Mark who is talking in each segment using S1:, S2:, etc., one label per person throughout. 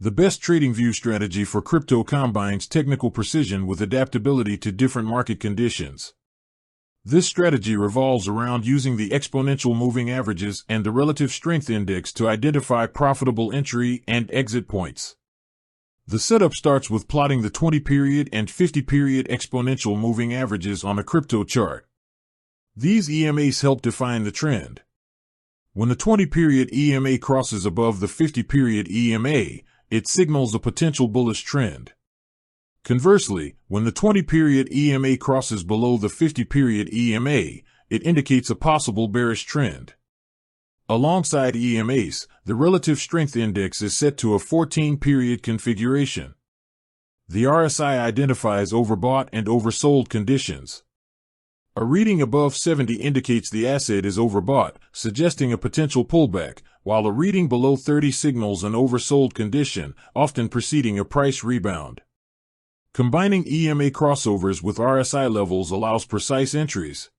S1: The best TradingView strategy for crypto combines technical precision with adaptability to different market conditions. This strategy revolves around using the exponential moving averages and the relative strength index to identify profitable entry and exit points. The setup starts with plotting the 20-period and 50-period exponential moving averages on a crypto chart. These EMAs help define the trend. When the 20-period EMA crosses above the 50-period EMA, it signals a potential bullish trend. Conversely, when the 20-period EMA crosses below the 50-period EMA, it indicates a possible bearish trend. Alongside EMAs, the relative strength index is set to a 14-period configuration. The RSI identifies overbought and oversold conditions. A reading above 70 indicates the asset is overbought, suggesting a potential pullback, while a reading below 30 signals an oversold condition, often preceding a price rebound. Combining EMA crossovers with RSI levels allows precise entries.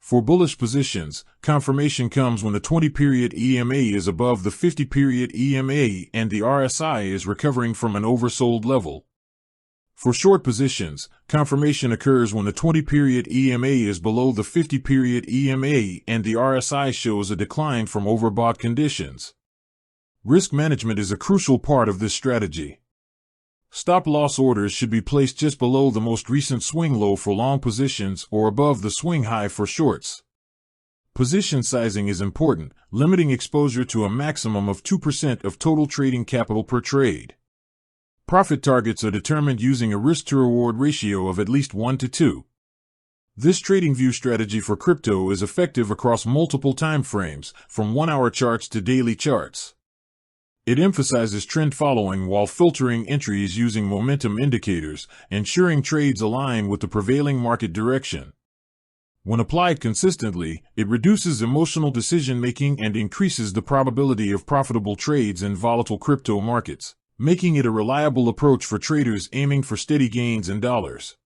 S1: For bullish positions, confirmation comes when the 20-period EMA is above the 50-period EMA and the RSI is recovering from an oversold level. For short positions, confirmation occurs when the 20-period EMA is below the 50-period EMA and the RSI shows a decline from overbought conditions. Risk management is a crucial part of this strategy. Stop-loss orders should be placed just below the most recent swing low for long positions or above the swing high for shorts. Position sizing is important, limiting exposure to a maximum of 2% of total trading capital per trade. Profit targets are determined using a risk-to-reward ratio of at least 1 to 2. This TradingView strategy for crypto is effective across multiple time frames, from 1-hour charts to daily charts. It emphasizes trend following while filtering entries using momentum indicators, ensuring trades align with the prevailing market direction. When applied consistently, it reduces emotional decision-making and increases the probability of profitable trades in volatile crypto markets, making it a reliable approach for traders aiming for steady gains in dollars.